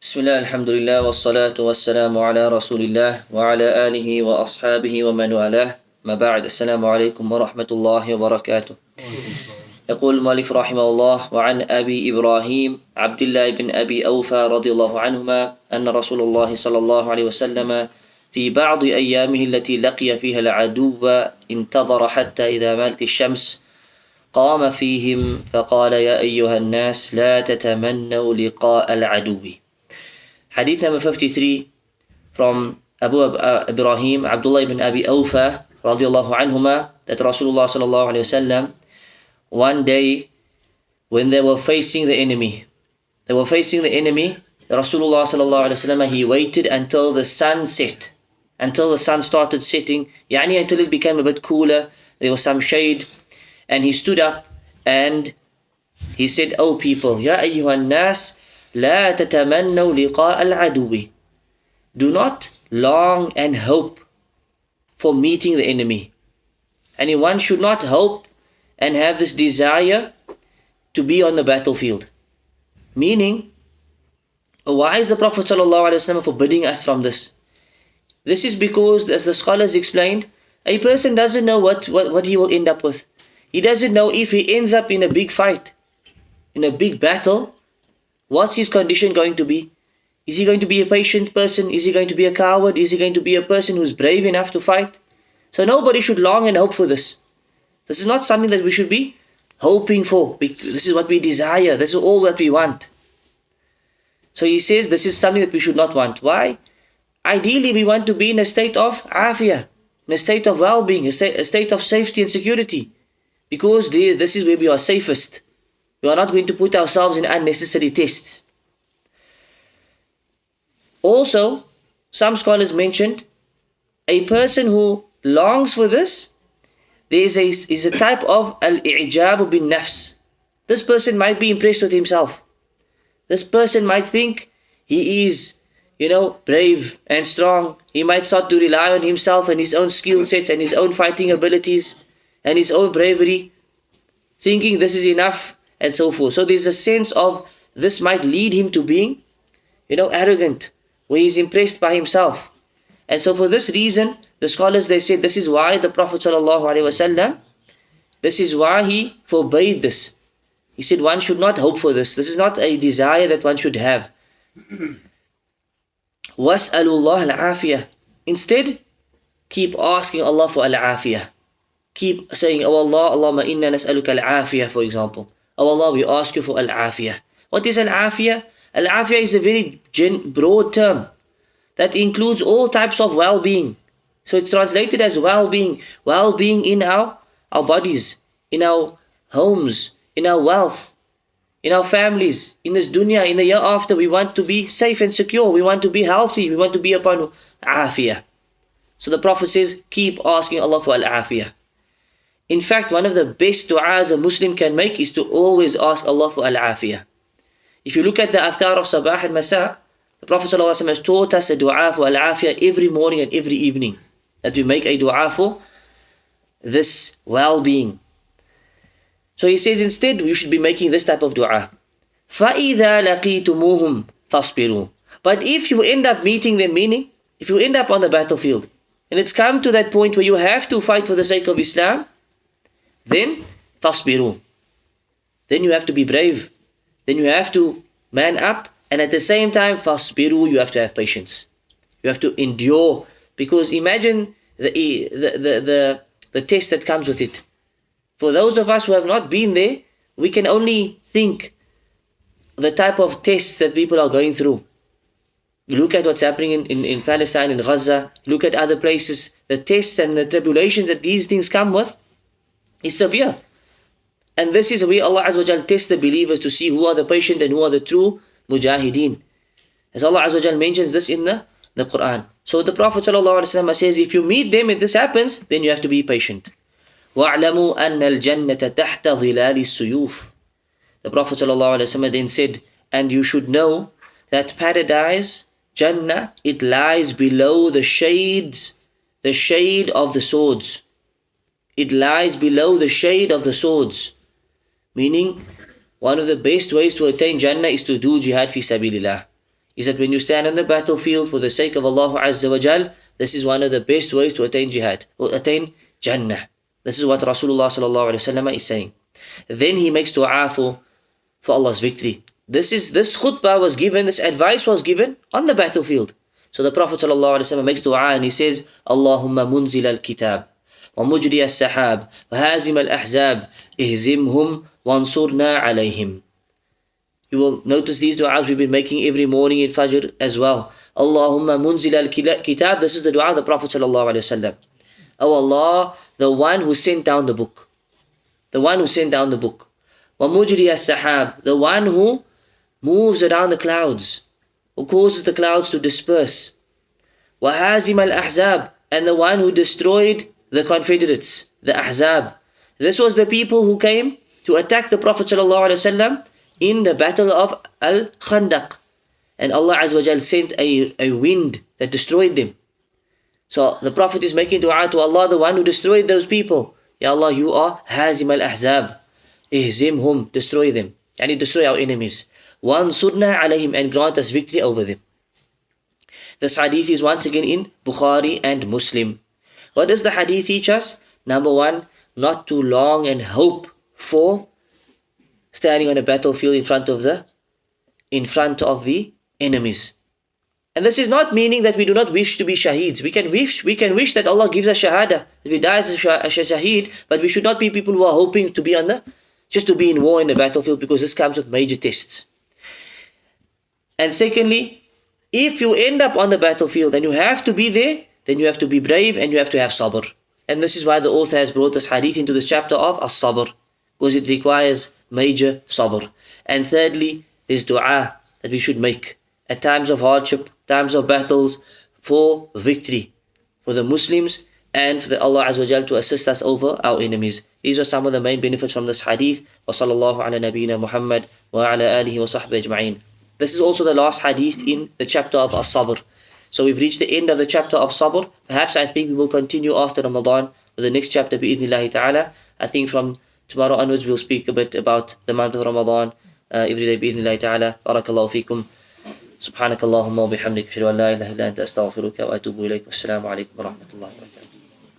Bismillah, alhamdulillah, wassalatu wassalamu ala rasulillah wa ala alihi wa ashabihi wa man walah. ما بعد السلام عليكم ورحمة الله وبركاته. يقول المؤلف رحمه الله: وعن أبي إبراهيم عبد الله بن أبي أوفى رضي الله عنهما أن رسول الله صلى الله عليه وسلم في بعض أيامه التي لقي فيها العدو انتظر حتى إذا مالت الشمس قام فيهم فقال: يا أيها الناس لا تتمنوا لقاء العدو. Hadith number 53 from Abu Ibrahim Abdullah ibn Abi Awfa radiallahu anhuma, that Rasulullah sallallahu alayhi wasallam, one day when they were facing the enemy, Rasulullah sallallahu alayhi wasallam, he waited until the sun set, until the sun started setting, until it became a bit cooler, there was some shade, and he stood up and he said: "O people, ya ayyuhan nas, لا تتمنوا لقاء العدو." Do not long and hope for meeting the enemy. One should not hope and have this desire to be on the battlefield. Meaning, why is the Prophet ﷺ forbidding us from this? This is because, as the scholars explained, a person doesn't know what he will end up with. He doesn't know if he ends up in a big fight, in a big battle. What's his condition going to be? Is he going to be a patient person? Is he going to be a coward? Is he going to be a person who's brave enough to fight? So nobody should long and hope for this. This is not something that we should be hoping for. This is what we desire. This is all that we want. So he says this is something that we should not want. Why? Ideally, we want to be in a state of afiyah, in a state of well-being, a state of safety and security. Because this is where we are safest. We are not going to put ourselves in unnecessary tests. Also, some scholars mentioned a person who longs for this, there is a type of al-i'jab bin nafs. This person might be impressed with himself. This person might think he is, brave and strong. He might start to rely on himself and his own skill sets and his own fighting abilities and his own bravery, thinking this is enough, and so forth. So there's a sense of this might lead him to being, arrogant, where he's impressed by himself. And so for this reason, the scholars, they said this is why the Prophet ﷺ, this is why he forbade this. He said one should not hope for this. This is not a desire that one should have. وَاسْأَلُوا اللَّهَ الْعَافِيَةِ. Instead, keep asking Allah for al-afiyah. Keep saying, "Oh Allah, Allahumma inna nas'aluka al-afiyah," for example. "Oh Allah, we ask you for al-afiyah." What is al-afiyah? Al-afiyah is a very broad term that includes all types of well-being. So it's translated as well-being. Well-being in our bodies, in our homes, in our wealth, in our families, in this dunya, in the year after. We want to be safe and secure. We want to be healthy. We want to be upon afiyah. So the Prophet says, keep asking Allah for al-afiyah. In fact, one of the best du'as a Muslim can make is to always ask Allah for al-afiyah. If you look at the adhkar of sabah and masa, the Prophet ﷺ has taught us a du'a for al-afiyah every morning and every evening, that we make a du'a for this well-being. So he says instead you should be making this type of du'a. فَإِذَا لَقِيتُمُوهُمْ فَاصْبِرُوا. But if you end up meeting them, meaning if you end up on the battlefield and it's come to that point where you have to fight for the sake of Islam, then فَاصْبِرُوا. Then you have to be brave. Then you have to man up, and at the same time فَاصْبِرُوا, you have to have patience. You have to endure, because imagine the test that comes with it. For those of us who have not been there, we can only think the type of tests that people are going through. You look at what's happening in Palestine, in Gaza, look at other places, the tests and the tribulations that these things come with is severe. And this is where Allah Azza wa Jal tests the believers to see who are the patient and who are the true mujahideen. As Allah Azza wa Jal mentions this in the Quran. So the Prophet ﷺ says, if you meet them and this happens, then you have to be patient. وَاعْلَمُوا أَنَّ الْجَنَّةَ تَحْتَ ظِلَالِ السُّيُوفِ. The Prophet ﷺ then said, and you should know that paradise, Jannah, it lies below the shade of the swords. It lies below the shade of the swords. Meaning, one of the best ways to attain Jannah is to do jihad fi sabilillah. is that when you stand on the battlefield for the sake of Allah Azza wa Jal, this is one of the best ways to attain jihad, or attain Jannah. This is what Rasulullah sallallahu alaihi wasallam is saying. Then he makes dua for Allah's victory. This khutbah was given, this advice was given on the battlefield. So the Prophet sallallahu alaihi wasallam makes dua and he says, Allahumma munzil al-kitab, wa mujri al-sahab, wa hazim al-ahzab, ihzimhum, wansurna alayhim. You will notice these du'as we've been making every morning in Fajr as well. Allahumma munzil al-kitab, this is the dua of the Prophet sallallahu alaihi wasallam. Oh Allah, the one who sent down the book. The one who sent down the book. Wa mujri al-sahab, the one who moves around the clouds, who causes the clouds to disperse. Wa hazim al-ahzab, and the one who destroyed the confederates, the ahzab. This was the people who came to attack the Prophet ﷺ in the battle of Al-Khandaq. And Allah Azza wa Jal sent a wind that destroyed them. So the Prophet is making dua to Allah, the one who destroyed those people. Ya Allah, you are hazim al-ahzab. Ihzimhum, destroy them. And destroy our enemies. Wansurna alayhim, and grant us victory over them. This hadith is once again in Bukhari and Muslim. What does the hadith teach us? Number one, not to long and hope for standing on a battlefield in front of the enemies. And this is not meaning that we do not wish to be shaheeds. We can wish that Allah gives us shahada, that we die as a shaheed, but we should not be people who are hoping to be just to be in war in the battlefield, because this comes with major tests. And secondly, if you end up on the battlefield and you have to be there, then you have to be brave and you have to have sabr. And this is why the author has brought this hadith into this chapter of as-sabr, because it requires major sabr. And thirdly, there's dua that we should make at times of hardship, times of battles, for victory, for the Muslims, and for Allah Azza wa Jal to assist us over our enemies. These are some of the main benefits from this hadith. Wa sallallahu ala nabiyyina Muhammad wa ala alihi wa sahbihi ajma'in. This is also the last hadith in the chapter of as-sabr. So we've reached the end of the chapter of sabr. Perhaps I think we will continue after Ramadan with the next chapter bi'idhnillahi ta'ala. I think from tomorrow onwards we'll speak a bit about the month of Ramadan every day bi'idhnillahi ta'ala. Barakallahu feekum. سبحانك اللهم وبحمدك أشهد أن لا إله إلا أنت أستغفرك وأتوب إليك والسلام عليكم ورحمة الله وبركاته.